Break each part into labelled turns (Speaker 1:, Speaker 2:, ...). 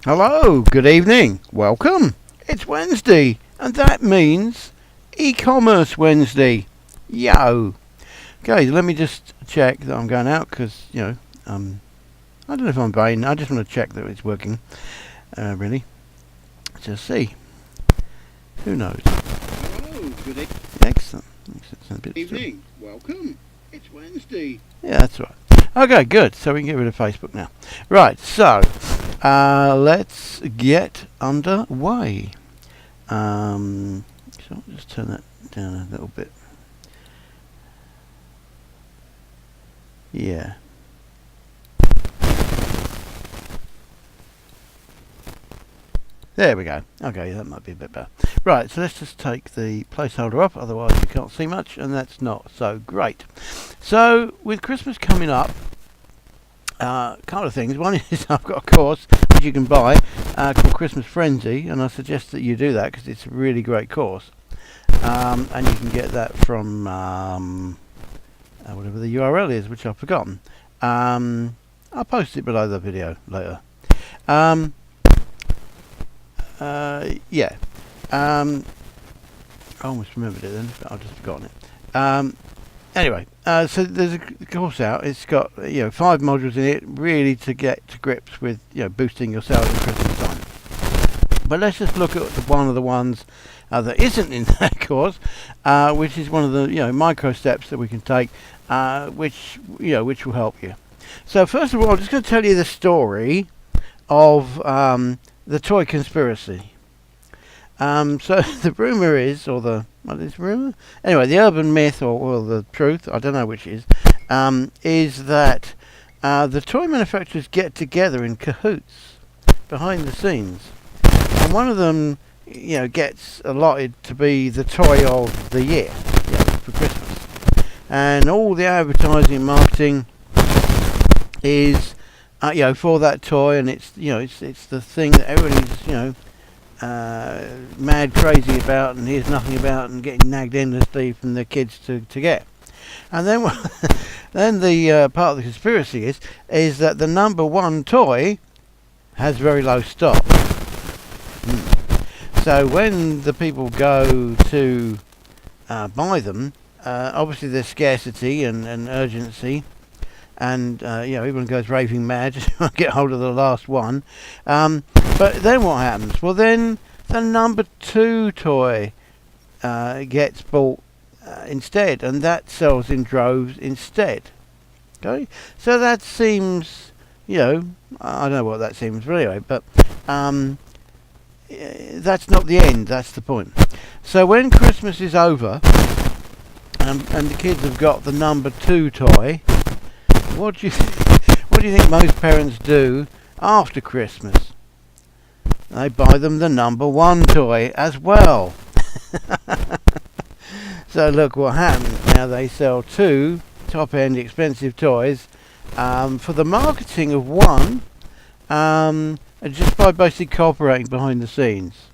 Speaker 1: Hello, good evening, welcome. It's Wednesday, and that means eCommerce Wednesday. Yo. Okay, let me just check that I'm going out because, I don't know if I'm buying. I just want to check that it's working. Really. Just see. Who knows? Hello, good evening. Excellent. Good evening, welcome. It's Wednesday. Yeah, that's right. Okay, good. So we can get rid of Facebook now. Right, so let's get underway. So I'll just turn that down a little bit. Yeah. There we go. Okay, that might be a bit better. Right, so let's just take the placeholder up, otherwise you can't see much, and that's not so great. So, with Christmas coming up, a couple of things. One is I've got a course which you can buy called Christmas Frenzy, and I suggest that you do that because it's a really great course. And you can get that from whatever the URL is, which I've forgotten. I'll post it below the video later. Yeah. I almost remembered it then, but I've just forgotten it. Anyway, so there's a course out. It's got 5 modules in it, really to get to grips with boosting your sales at Christmas time. But let's just look at one of the ones that isn't in that course, which is one of the micro steps that we can take, which will help you. So first of all, I'm just going to tell you the story of the toy conspiracy. So the rumor is, rumor? Anyway, the urban myth or the truth, I don't know which is that the toy manufacturers get together in cahoots behind the scenes, and one of them, gets allotted to be the toy of the year, for Christmas, and all the advertising and marketing is, for that toy, and it's the thing that everybody's mad crazy about and hears nothing about and getting nagged endlessly from the kids to get. And then then the part of the conspiracy is that the number one toy has very low stock. So when the people go to buy them, obviously there's scarcity and urgency, and everyone goes raving mad to get hold of the last one. But then what happens? Well, then the number 2 toy gets bought instead, and that sells in droves instead. Okay, so that seems, I don't know what that seems, but anyway, but that's not the end. That's the point. So when Christmas is over, and the kids have got the number 2 toy, what do you think most parents do after Christmas? They buy them the number 1 toy as well. So look what happens. Now they sell 2 top-end expensive toys for the marketing of one, just by basically cooperating behind the scenes.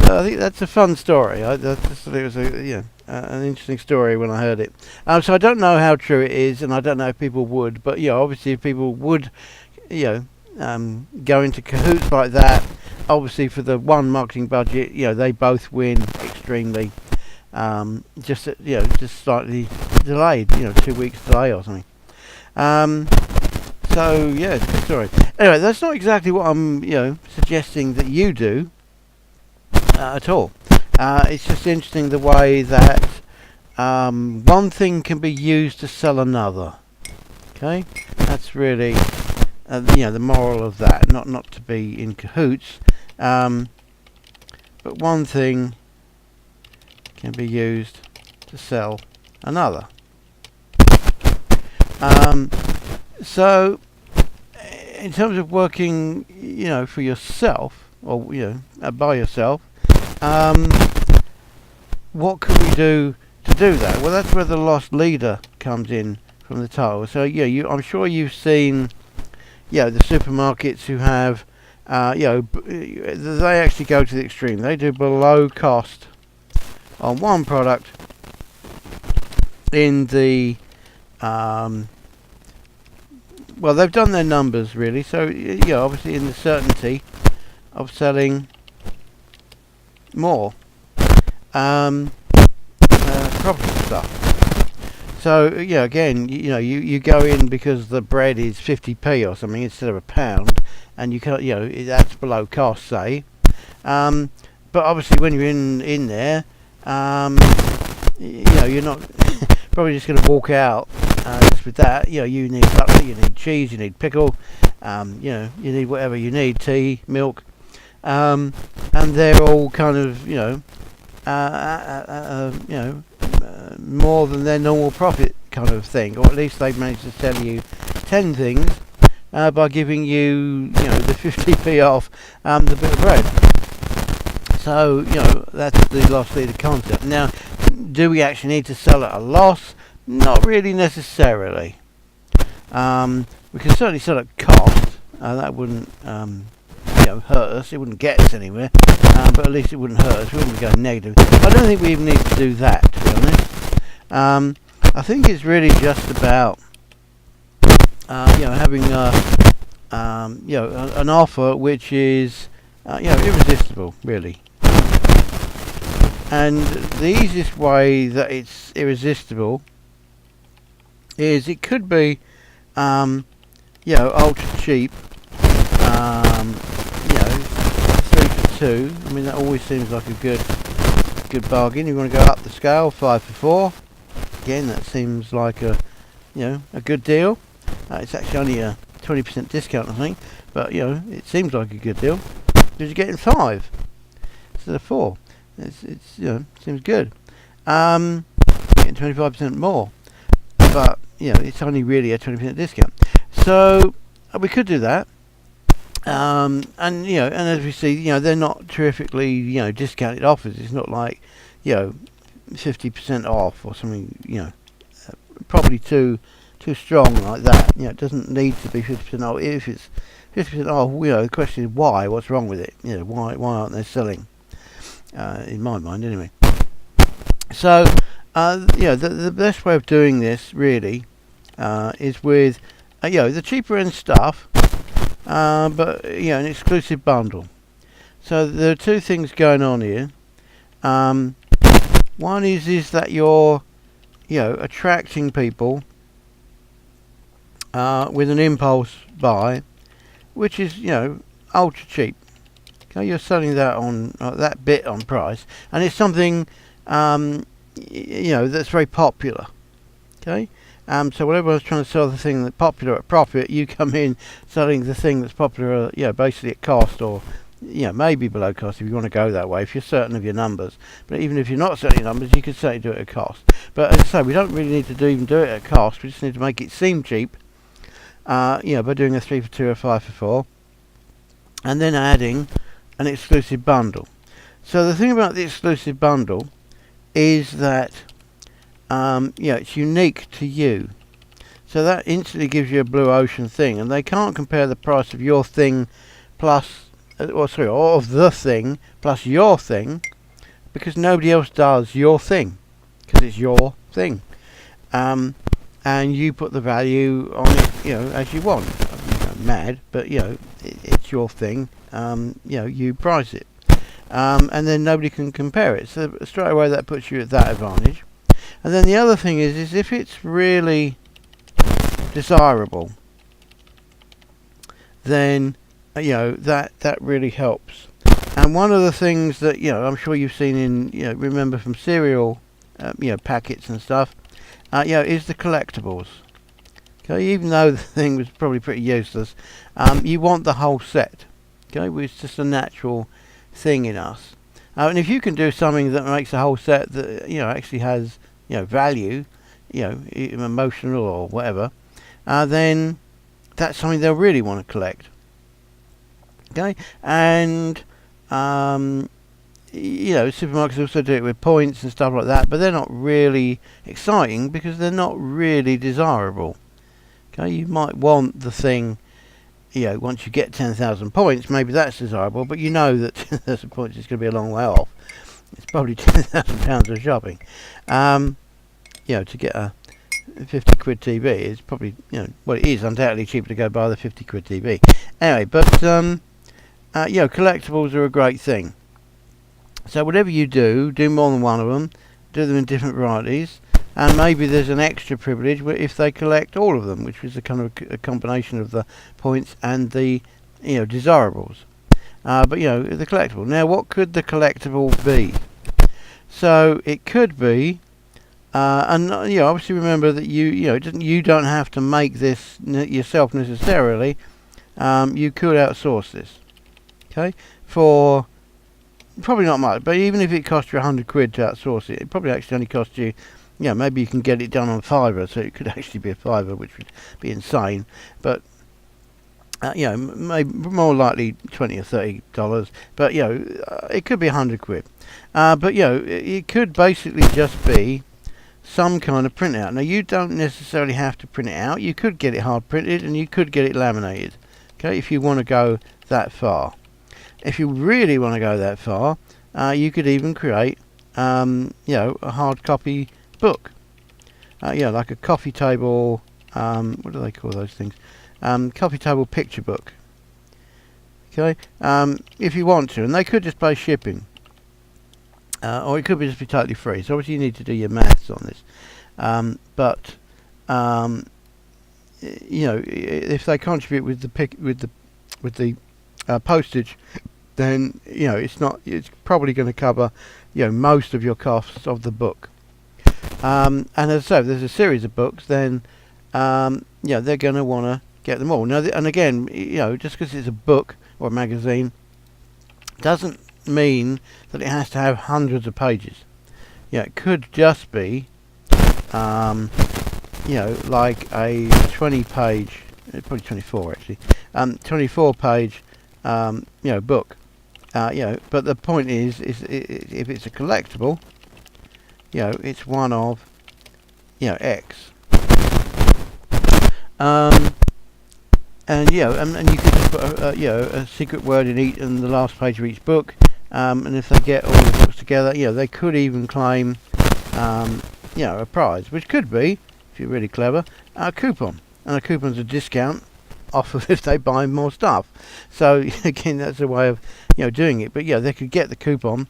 Speaker 1: So I think that's a fun story. I just thought it was an interesting story when I heard it. So I don't know how true it is, and I don't know if people would, but obviously if people would, go into cahoots like that, obviously for the one marketing budget, they both win extremely. Just slightly delayed, 2 weeks delay or something. So yeah, it's a good story. Anyway, that's not exactly what I'm, suggesting that you do at all. It's just interesting the way that one thing can be used to sell another. Okay, that's really the moral of that. Not to be in cahoots, but one thing can be used to sell another. So in terms of working, for yourself, or by yourself, what can we do to do that? Well, that's where the lost leader comes in from the title. So I'm sure you've seen the supermarkets who have they actually go to the extreme. They do below cost on one product in the well, they've done their numbers really. So yeah, obviously in the certainty of selling more property stuff. So yeah, again, you go in because the bread is 50p or something instead of £1, and you can't, that's below cost, say. But obviously, when you're in there, you're not probably just going to walk out just with that. You need butter, you need cheese, you need pickle, you need whatever you need, tea, milk, and they're all kind of more than their normal profit kind of thing, or at least they've managed to sell you 10 things by giving you the 50p off the bit of bread. So that's the loss leader concept. Now, do we actually need to sell at a loss? Not really necessarily. We can certainly sell at cost. That wouldn't hurt us. It wouldn't get us anywhere, but at least it wouldn't hurt us. We wouldn't go negative. I don't think we even need to do that, to be honest. I think it's really just about having an offer which is irresistible, really. And the easiest way that it's irresistible is it could be ultra cheap, 3 for 2. I mean, that always seems like a good bargain. You want to go up the scale, 5 for 4. Again, that seems like a good deal. It's actually only a 20% discount, I think, but it seems like a good deal because you're getting 5 instead of 4. It's seems good. Getting 25% more, but it's only really a 20% discount. So we could do that. And as we see, they're not terrifically discounted offers. It's not like 50% off or something. Probably too strong like that. It doesn't need to be 50% off. If it's 50% off, the question is why? What's wrong with it? Why aren't they selling? In my mind, anyway. So the best way of doing this really is with the cheaper end stuff. But an exclusive bundle. So there are two things going on here. One is that you're attracting people with an impulse buy, which is ultra cheap. Okay, you're selling that on that bit on price, and it's something that's very popular. Okay. So when everyone's trying to sell the thing that's popular at profit, you come in selling the thing that's popular, basically at cost, or maybe below cost if you want to go that way, if you're certain of your numbers. But even if you're not certain of your numbers, you can certainly do it at cost. But as I say, we don't really need to even do it at cost. We just need to make it seem cheap, by doing a 3 for 2 or 5 for 4, and then adding an exclusive bundle. So the thing about the exclusive bundle is that it's unique to you. So that instantly gives you a blue ocean thing, and they can't compare the price of your thing plus, or of the thing plus your thing, because nobody else does your thing, because it's your thing. And you put the value on it, as you want. Mad, but it's your thing. You price it, and then nobody can compare it. So straight away that puts you at that advantage. And then the other thing is if it's really desirable, then that really helps. And one of the things that I'm sure you've seen in remember from cereal packets and stuff, is the collectibles. Okay, even though the thing was probably pretty useless, you want the whole set. Okay, it's just a natural thing in us. And if you can do something that makes a whole set that actually has value, emotional or whatever, then that's something they'll really want to collect. Okay, and supermarkets also do it with points and stuff like that, but they're not really exciting because they're not really desirable. Okay, you might want the thing, once you get 10,000 points, maybe that's desirable, but that 10,000 points is going to be a long way off. It's probably £10,000 of shopping. To get a 50 quid TV. It's probably, well, it is undoubtedly cheaper to go buy the 50 quid TV. Anyway, but collectibles are a great thing. So whatever you do more than one of them, do them in different varieties, and maybe there's an extra privilege if they collect all of them, which is a kind of a combination of the points and the desirables. But the collectible. Now, what could the collectible be? So it could be, and obviously remember that you don't have to make this yourself necessarily. You could outsource this. Okay, for probably not much, but even if it cost you 100 quid to outsource it, it probably actually only cost you, maybe you can get it done on Fiverr, so it could actually be a Fiverr, which would be insane. But maybe more likely $20 or $30, but it could be 100 quid. But it could basically just be some kind of printout. Now, you don't necessarily have to print it out. You could get it hard printed, and you could get it laminated. Okay, if you want to go that far. If you really want to go that far, you could even create, a hard copy book. Like a coffee table. What do they call those things? Coffee table picture book. Okay, if you want to, and they could just pay shipping, or it could just be totally free. So obviously you need to do your maths on this. But if they contribute with the postage, then it's probably going to cover most of your costs of the book. And as I say, if there's a series of books, then they're going to want to get them all. Now, and again, just because it's a book or a magazine doesn't mean that it has to have hundreds of pages. It could just be like a 20-page, probably 24 actually, 24-page book. But the point is if it's a collectible, it's one of X. And you could just put a secret word in the last page of each book, and if they get all the books together, they could even claim a prize, which could be, if you're really clever, a coupon. And a coupon's a discount off of if they buy more stuff. So again, that's a way of doing it. But they could get the coupon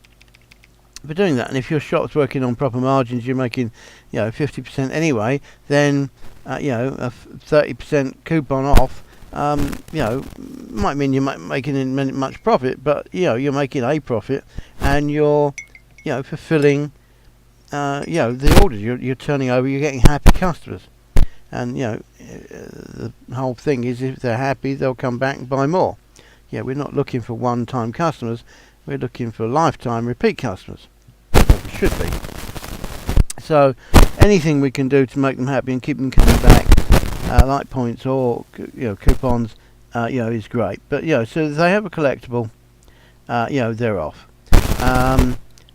Speaker 1: for doing that. And if your shop's working on proper margins, you're making 50% anyway, then a 30% coupon off might mean you're making much profit, but you're making a profit, and you're fulfilling the orders you're turning over. You're getting happy customers, and the whole thing is, if they're happy, they'll come back and buy more. We're not looking for one-time customers, we're looking for lifetime repeat customers. Well, we should be. So anything we can do to make them happy and keep them coming back, like points or coupons, is great. But so if they have a collectible, they're off.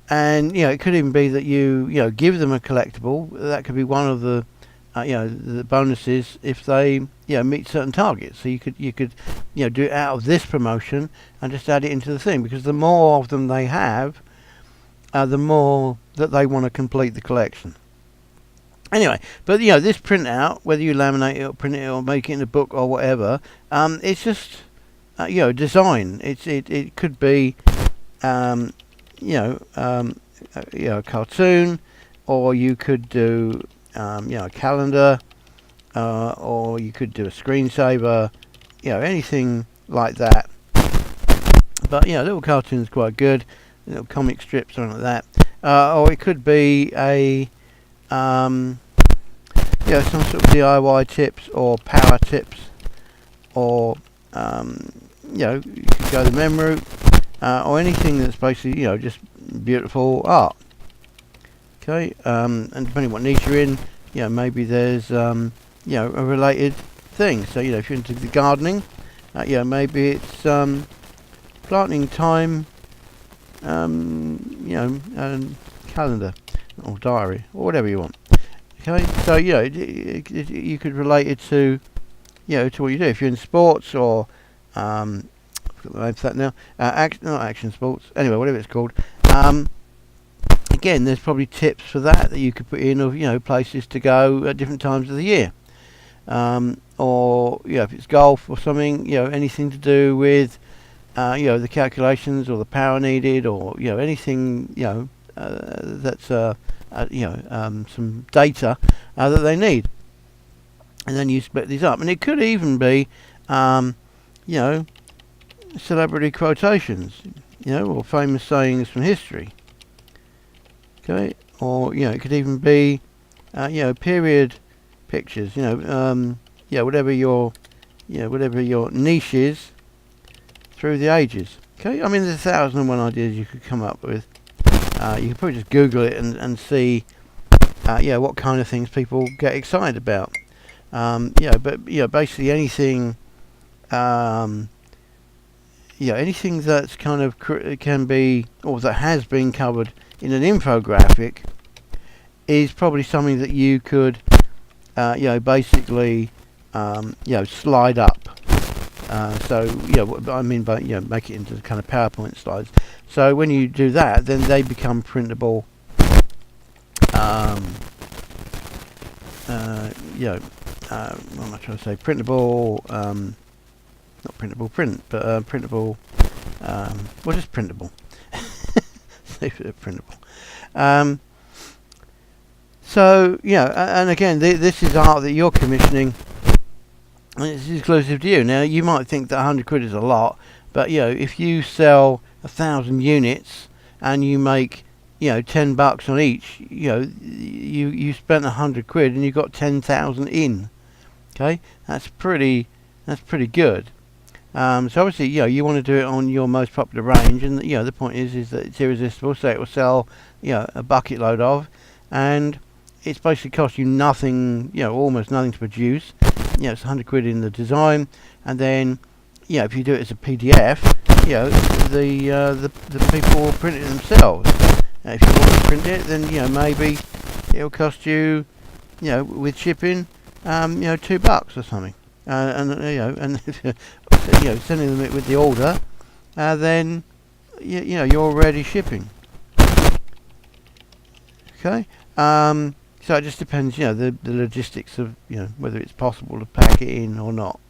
Speaker 1: And it could even be that you give them a collectible. That could be one of the the bonuses if they meet certain targets. So you could do it out of this promotion and just add it into the thing, because the more of them they have, the more that they want to complete the collection. Anyway, but this printout, whether you laminate it or print it or make it in a book or whatever, it's just design. It could be a cartoon, or you could do a calendar, or you could do a screensaver, anything like that. But little cartoons quite good, little comic strips, something like that. Or it could be a some sort of DIY tips or power tips, or you could go the mem route, or anything that's basically just beautiful art. Okay, and depending what niche you're in, maybe there's a related thing. So if you're into the gardening, maybe it's planting time, calendar or diary or whatever you want. Okay, so you could relate it to to what you do. If you're in sports, or I've got the name for that now, not action sports, anyway, whatever it's called, again, there's probably tips for that you could put in, of places to go at different times of the year, or if it's golf or something, anything to do with the calculations or the power needed, or anything that's some data that they need, and then you split these up. And it could even be celebrity quotations, or famous sayings from history. Okay, or it could even be period pictures. Whatever your niche is through the ages. Okay, I mean, there's 1,001 ideas you could come up with. You could probably just Google it and see what kind of things people get excited about. But basically anything. Anything that's kind of can be, or that has been covered in an infographic, is probably something that you could, basically, slide up. What I mean by make it into kind of PowerPoint slides. So when you do that, then they become printable. What am I trying to say? Printable. Not printable print, but printable. Just printable. Printable. And again, this is art that you're commissioning, and it's exclusive to you. Now, you might think that 100 quid is a lot, but if you sell 1,000 units and you make $10 on each, you spent 100 quid and you got 10,000 in. Okay, that's pretty good. So obviously, you want to do it on your most popular range, and the point is that it's irresistible. So it will sell, a bucket load of, and it's basically cost you nothing, almost nothing to produce. It's 100 quid in the design, and then, if you do it as a PDF, the people will print it themselves. If you want to print it, then maybe it'll cost you, with shipping, $2 or something. And sending them it with the order, then you're already shipping. Okay, so it just depends, the logistics of whether it's possible to pack it in or not.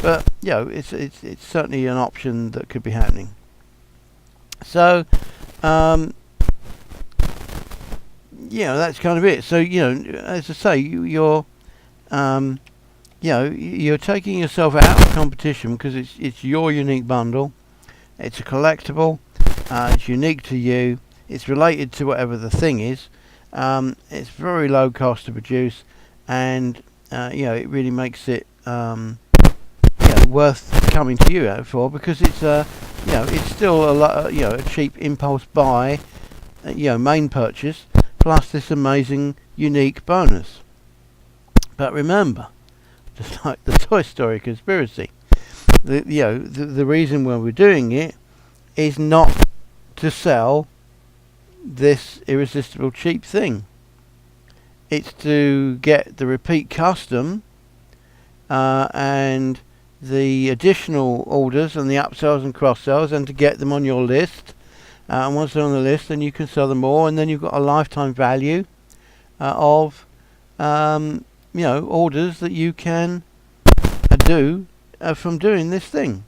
Speaker 1: But it's certainly an option that could be happening. So that's kind of it. So as I say, you're you're taking yourself out of competition because it's your unique bundle. It's a collectible. It's unique to you. It's related to whatever the thing is. It's very low cost to produce, and it really makes it worth coming to you out for, because it's it's still a cheap impulse buy, main purchase, plus this amazing unique bonus. But remember, just like the Toy Story conspiracy, the reason why we're doing it is not to sell this irresistible cheap thing. It's to get the repeat custom and the additional orders and the upsells and cross sells, and to get them on your list. And once they're on the list, then you can sell them more, and then you've got a lifetime value of orders that you can do from doing this thing.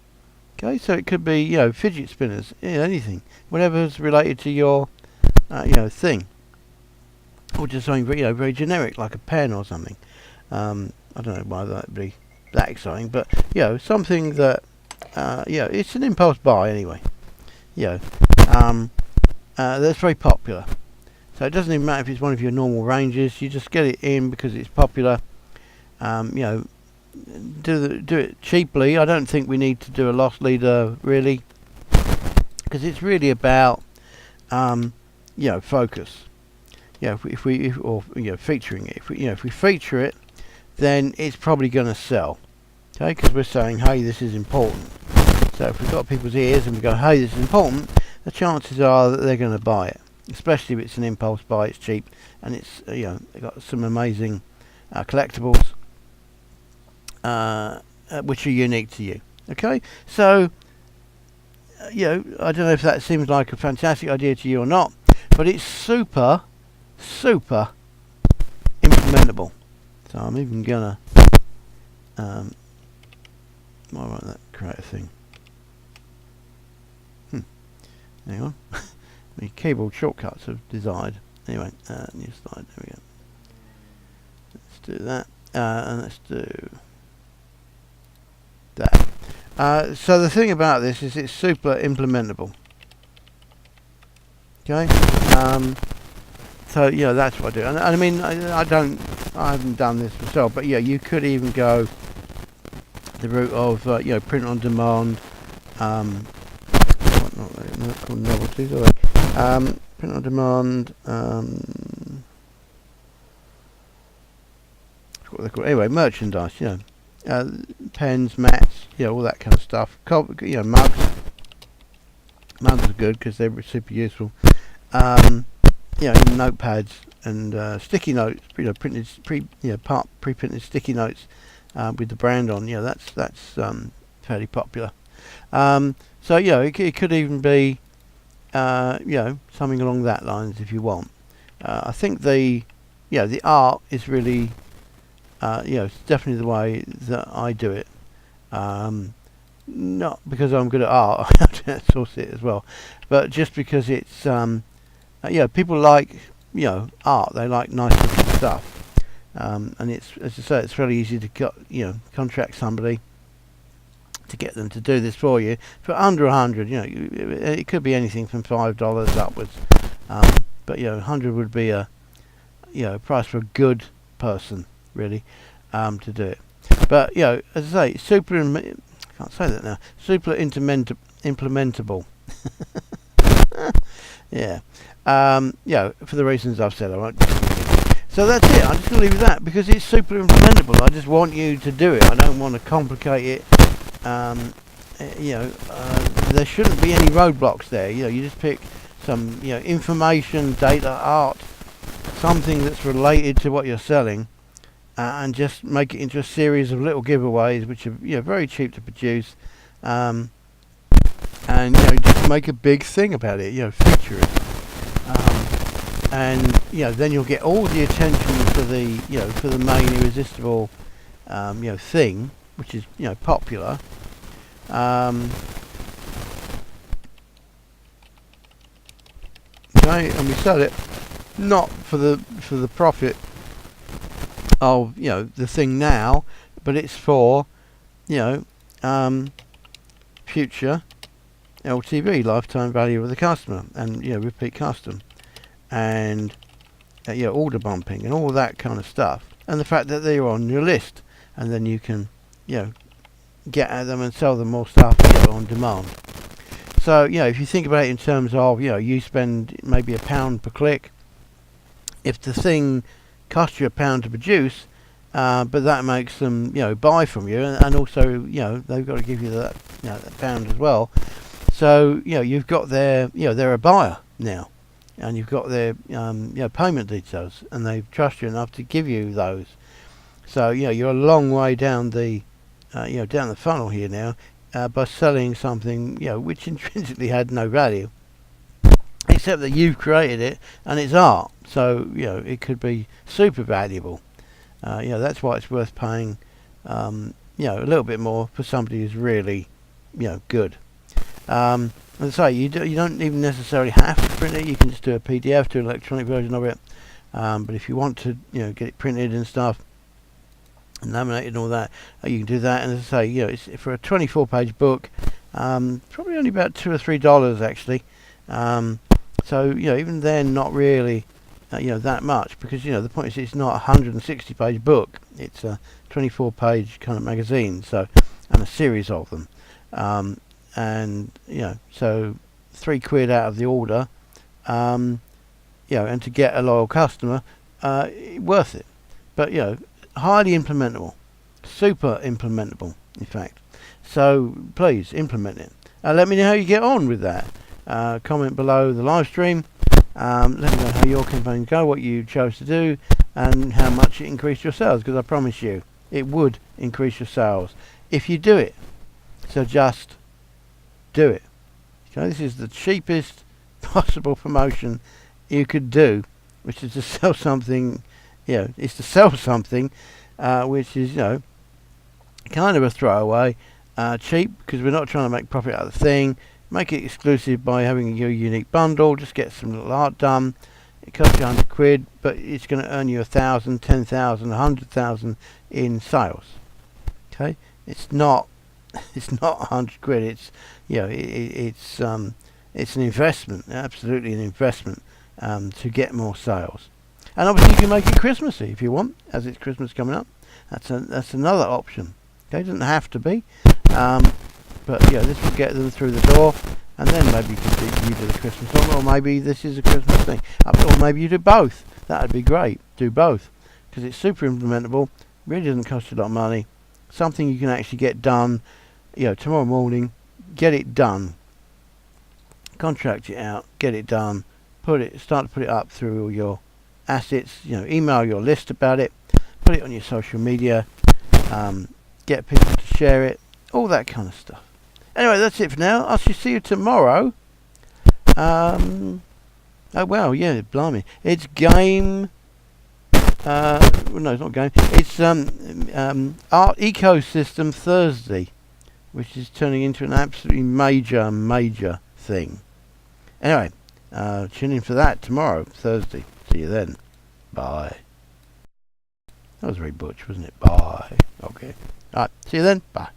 Speaker 1: Okay, so it could be fidget spinners, anything, whatever's related to your thing, or just something very generic like a pen or something. I don't know why that'd be that exciting, but something that it's an impulse buy anyway. That's very popular. So it doesn't even matter if it's one of your normal ranges. You just get it in because it's popular. Do it cheaply. I don't think we need to do a loss leader really, because it's really about focus. If we featuring it. If we feature it, then it's probably going to sell. Okay, because we're saying, hey, this is important. So if we've got people's ears and we go, hey, this is important, the chances are that they're going to buy it. Especially if it's an impulse buy, it's cheap, and it's they've got some amazing collectibles which are unique to you. Okay, so I don't know if that seems like a fantastic idea to you or not, but it's super implementable. So I'm even gonna why won't that create a thing? Hang on. My keyboard shortcuts have desired. Anyway, new slide, there we go. Let's do that, and let's do that. So the thing about this is it's super implementable. Okay, so yeah, that's what I do. And I mean, I haven't done this myself, but yeah, you could even go the route of print on demand. Not called novelties, are they? Print on demand. What they call it. Anyway, merchandise. Pens, mats, all that kind of stuff. Mugs. Mugs are good because they're super useful. Notepads and sticky notes. Printed pre-printed sticky notes with the brand on. That's fairly popular. So it could even be something along that lines if you want. I think the art is really it's definitely the way that I do it. Not because I'm good at art, I have to source it as well, but just because it's people like art. They like nice looking stuff, and it's, as I say, it's fairly easy to contract somebody to get them to do this for you for under 100. It could be anything from $5 upwards, but 100 would be a price for a good person, really, to do it. But as I say, I can't say that now. Super implementable. For the reasons I've said, I won't. So that's it. I'm just going to leave it at that because it's super implementable. I just want you to do it. I don't want to complicate it. There shouldn't be any roadblocks there. You just pick some information, data, art, something that's related to what you're selling, and just make it into a series of little giveaways, which are very cheap to produce, and just make a big thing about it. Feature it, and then you'll get all the attention for the main irresistible thing, which is popular. Okay, and we sell it not for the profit of the thing now, but it's for future LTV, lifetime value of the customer, and repeat custom, and order bumping and all that kind of stuff, and the fact that they're on your list, and then you can get at them and sell them more stuff on demand. So if you think about it in terms of you spend maybe £1 per click. If the thing costs you £1 to produce, but that makes them buy from you, and also they've got to give you that that pound as well. So you've got they're a buyer now, and you've got their payment details, and they trust you enough to give you those. So you're a long way down the down the funnel here now, by selling something which intrinsically had no value, except that you've created it and it's art. So it could be super valuable. That's why it's worth paying a little bit more for somebody who's really good. As I say, you don't even necessarily have to print it. You can just do a PDF, do an electronic version of it. But if you want to get it printed and stuff, and laminated and all that, you can do that. And as I say, it's for a 24-page book, probably only about $2 or $3 actually. So even then, not really that much, because the point is it's not a 160-page book. It's a 24-page kind of magazine, so, and a series of them, and so £3 out of the order, and to get a loyal customer, worth it. But highly implementable, super implementable, in fact. So please implement it. Let me know how you get on with that. Comment below the live stream. Let me know how your campaigns go, what you chose to do, and how much it increased your sales, because I promise you it would increase your sales if you do it. So just do it. Okay, this is the cheapest possible promotion you could do, which is to sell something, is to sell something, which is, kind of a throwaway, cheap, because we're not trying to make profit out of the thing. Make it exclusive by having your unique bundle. Just get some little art done. It costs you £100, but it's going to earn you 1,000, 10,000, 100,000 in sales. Okay, it's not £100. It's it's an investment, absolutely an investment, to get more sales. And obviously you can make it Christmassy if you want, as it's Christmas coming up. That's another option. Okay, it doesn't have to be, but this will get them through the door, and then maybe you do the Christmas one, or maybe this is a Christmas thing, or maybe you do both. That would be great. Do both, because it's super implementable. Really doesn't cost you a lot of money. Something you can actually get done. Tomorrow morning, get it done. Contract it out, get it done. Start to put it up through all your assets. Email your list about it. Put it on your social media. Get people to share it. All that kind of stuff. Anyway, that's it for now. I shall see you tomorrow. Oh wow, yeah, blimey. It's game. No, it's not game. It's Art Ecosystem Thursday, which is turning into an absolutely major thing. Anyway, tune in for that tomorrow, Thursday. See you then. Bye. That was very butch, wasn't it? Bye. Okay. Alright, see you then. Bye.